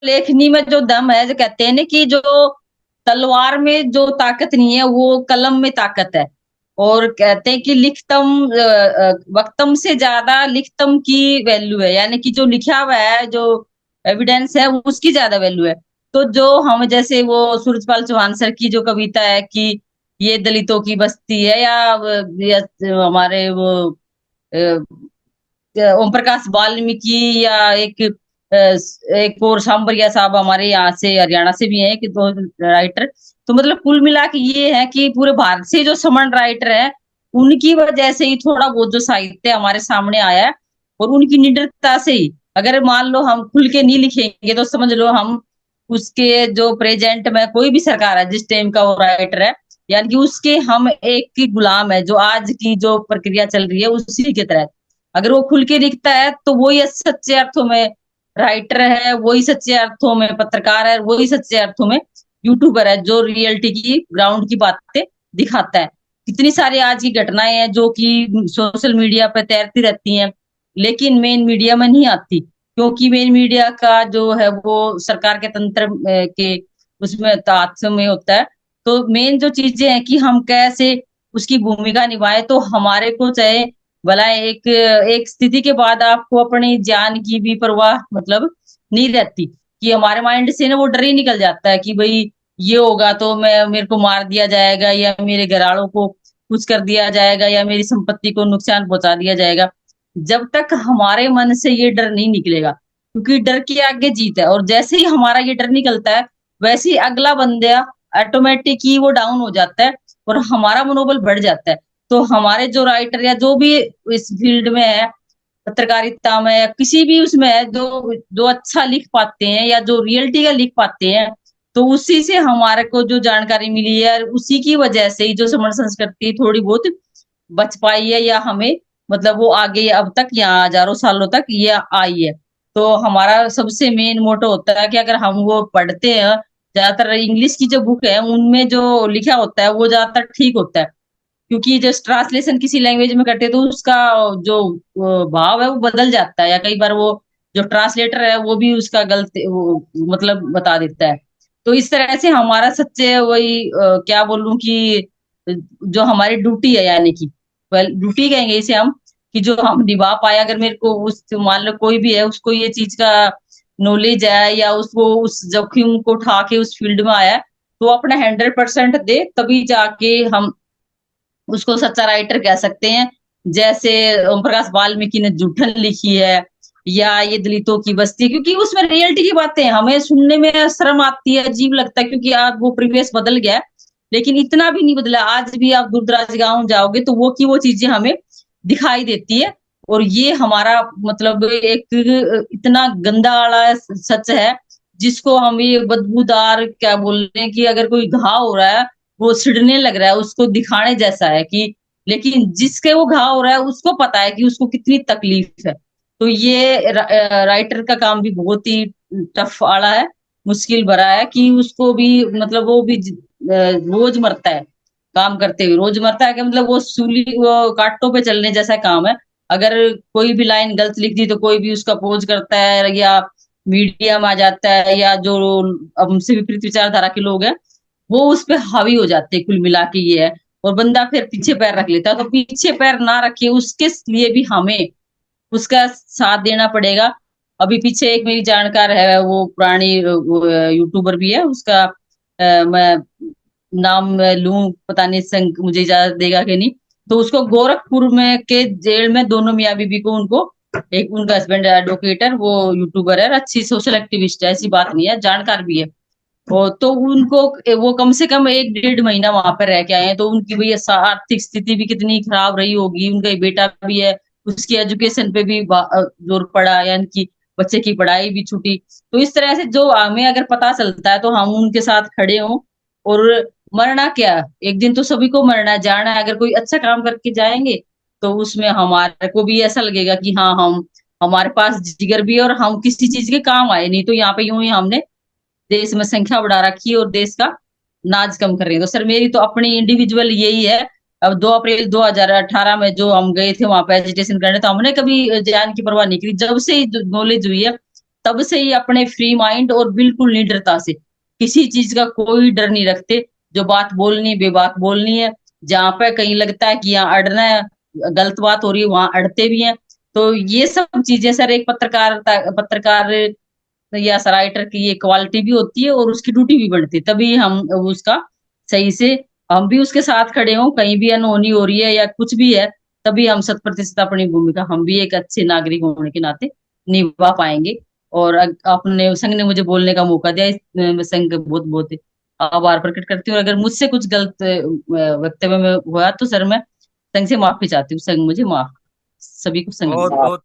लेखनी में जो दम है, जो कहते हैं ना कि जो तलवार में जो ताकत नहीं है वो कलम में ताकत है। और कहते हैं कि वक्तम से ज्यादा लिखतम की वैल्यू है, यानी कि जो लिखा हुआ है, जो एविडेंस है, उसकी ज्यादा वैल्यू है। तो जो हम जैसे वो सूरजपाल चौहान सर की जो कविता है कि ये दलितों की बस्ती है, या हमारे वो ओम प्रकाश वाल्मीकि, या एक और सांबरिया साहब हमारे यहाँ से हरियाणा से भी हैं कि दो राइटर। तो मतलब कुल मिला के ये है कि पूरे भारत से जो समण राइटर है, उनकी वजह से ही थोड़ा बहुत जो साहित्य हमारे सामने आया है। और उनकी निडरता से ही, अगर मान लो हम खुल के नहीं लिखेंगे तो समझ लो हम उसके जो प्रेजेंट में कोई भी सरकार है जिस टाइम का वो राइटर है, यानी कि उसके हम एक की गुलाम है, जो आज की जो प्रक्रिया चल रही है उसी के तहत। अगर वो खुल के लिखता है तो वही सच्चे अर्थों में राइटर है, वही सच्चे अर्थों में पत्रकार है, वही सच्चे अर्थों में यूट्यूबर है, जो रियलिटी की ग्राउंड की बातें दिखाता है। कितनी सारी आज की घटनाएं हैं जो कि सोशल मीडिया पे तैरती रहती हैं, लेकिन मेन मीडिया में नहीं आती, क्योंकि मेन मीडिया का जो है वो सरकार के तंत्र के उसमें तात्व में होता है। तो मेन जो चीजें हैं कि हम कैसे उसकी भूमिका निभाए, तो हमारे को चाहे भला एक एक स्थिति के बाद आपको अपनी जान की भी परवाह मतलब नहीं रहती, कि हमारे माइंड से ना वो डर ही निकल जाता है कि भाई ये होगा तो मैं मेरे को मार दिया जाएगा, या मेरे घरवालों को कुछ कर दिया जाएगा, या मेरी संपत्ति को नुकसान पहुंचा दिया जाएगा। जब तक हमारे मन से ये डर नहीं निकलेगा, क्योंकि डर के आगे जीत है, और जैसे ही हमारा ये डर निकलता है वैसे ही अगला बंदा ऑटोमेटिक ही वो डाउन हो जाता है और हमारा मनोबल बढ़ जाता है। तो हमारे जो राइटर या जो भी इस फील्ड में है, पत्रकारिता में या किसी भी उसमें है, जो जो अच्छा लिख पाते हैं या जो रियलिटी का लिख पाते हैं, तो उसी से हमारे को जो जानकारी मिली है, उसी की वजह से ही जो समण संस्कृति थोड़ी बहुत बच पाई है, या हमें मतलब वो आगे अब तक यहाँ हजारों सालों तक ये आई है। तो हमारा सबसे मेन मोटो होता है कि अगर हम वो पढ़ते हैं, ज्यादातर इंग्लिश की जो बुक है उनमें जो लिखा होता है वो ज्यादातर ठीक होता है, क्योंकि जब ट्रांसलेशन किसी लैंग्वेज में करते हैं तो उसका जो भाव है वो बदल जाता है, या कई बार वो जो ट्रांसलेटर है वो भी उसका गलत मतलब बता देता है। तो इस तरह से हमारा सच्चे वही क्या बोलूं कि जो हमारी ड्यूटी है, यानी कि वेल ड्यूटी कहेंगे इसे हम, कि जो हम निभा पाए, अगर मेरे को उस मान लो कोई भी है उसको ये चीज का नॉलेज है, या उसको उस जोखिम को उठा के उस फील्ड में आया है, तो अपना 100% दे, तभी जाके हम उसको सच्चा राइटर कह सकते हैं। जैसे ओम प्रकाश वाल्मीकि ने जूठन लिखी है, या ये दलितों की बस्ती, क्योंकि उसमें रियलिटी की बातें हैं, हमें सुनने में शर्म आती है, अजीब लगता है, क्योंकि आज वो परिवेश बदल गया है, लेकिन इतना भी नहीं बदला। आज भी आप दूर दराज गाँव जाओगे तो वो की वो चीजें हमें दिखाई देती है। और ये हमारा मतलब एक इतना गंदा वाला सच है, जिसको हम ये बदबूदार क्या बोल रहे हैं, कि अगर कोई घाव हो रहा है, वो सिड़ने लग रहा है, उसको दिखाने जैसा है कि, लेकिन जिसके वो घाव हो रहा है उसको पता है कि उसको कितनी तकलीफ है। तो ये राइटर का काम भी बहुत ही टफ वाला है, मुश्किल भरा है, कि उसको भी मतलब वो भी रोज मरता है काम करते हुए, रोज मरता है कि मतलब वो सूली वो कांटों पे चलने जैसा काम है। अगर कोई भी लाइन गलत लिख दी तो कोई भी उसका अपोज करता है, या मीडिया में आ जाता है, या जो हमसे विपरीत विचारधारा के लोग हैं वो उस पे हावी हो जाते हैं। कुल मिला के ये है, और बंदा फिर पीछे पैर रख लेता है। तो पीछे पैर ना रखे उसके लिए भी हमें उसका साथ देना पड़ेगा। अभी पीछे एक मेरी जानकार है, वो पुरानी यूट्यूबर भी है, उसका मैं नाम लूं पता नहीं, संग मुझे इजाजत देगा कि नहीं। तो उसको गोरखपुर में के जेल में दोनों मियाँ बीबी को, उनको एक उनका हस्बैंड एडवोकेट है, वो यूट्यूबर है, अच्छी सोशल एक्टिविस्ट है, ऐसी बात नहीं है, जानकार भी है। तो उनको वो कम से कम 1-1.5 महीना वहां पर रह के आए हैं, तो उनकी भैया आर्थिक स्थिति भी कितनी खराब रही होगी, उनका एक बेटा भी है, उसकी एजुकेशन पे भी जोर पड़ा, यानी कि बच्चे की पढ़ाई भी छूटी। तो इस तरह से जो हमें अगर पता चलता है तो हम उनके साथ खड़े हों। और मरना क्या, एक दिन तो सभी को मरना है, जाना है। अगर कोई अच्छा काम करके जाएंगे तो उसमें हमारे को भी ऐसा लगेगा कि हाँ, हम हमारे पास जिगर भी है और हम किसी चीज के काम आए, नहीं तो यहाँ पे यूं ही हमने देश में संख्या बढ़ा रखी है और देश का नाज कम कर रही है। तो सर मेरी तो अपनी इंडिविजुअल यही है। अब 2 अप्रैल 2018 में जो हम गए थे वहां पे एजिटेशन करने, तो हमने कभी जान की परवाह नहीं की, जब से ही नॉलेज हुई है तब से ही अपने फ्री माइंड और बिल्कुल निडरता से, किसी चीज का कोई डर नहीं रखते। जो बात बोलनी बेबाक बोलनी है, जहां पे कहीं लगता है कि यहाँ अड़ना है, गलत बात हो रही है, वहां अड़ते भी हैं। तो ये सब चीजें सर एक पत्रकार या राइटर की ये क्वालिटी भी होती है और उसकी ड्यूटी भी बनती है, तभी हम उसका सही से, हम भी उसके साथ खड़े हों, कहीं भी अनहोनी हो रही है या कुछ भी है, तभी हम 100% अपनी भूमिका हम भी एक अच्छे नागरिक होने के नाते निभा पाएंगे। और अपने संघ ने मुझे बोलने का मौका दिया, इस संघ का बहुत बहुत आभार प्रकट करती हूँ। और अगर मुझसे कुछ गलत वक्तव्य में हुआ तो सर मैं संघ से माफी चाहती हूँ। संघ मुझे माफ, सभी को संघ बहुत ने। बहुत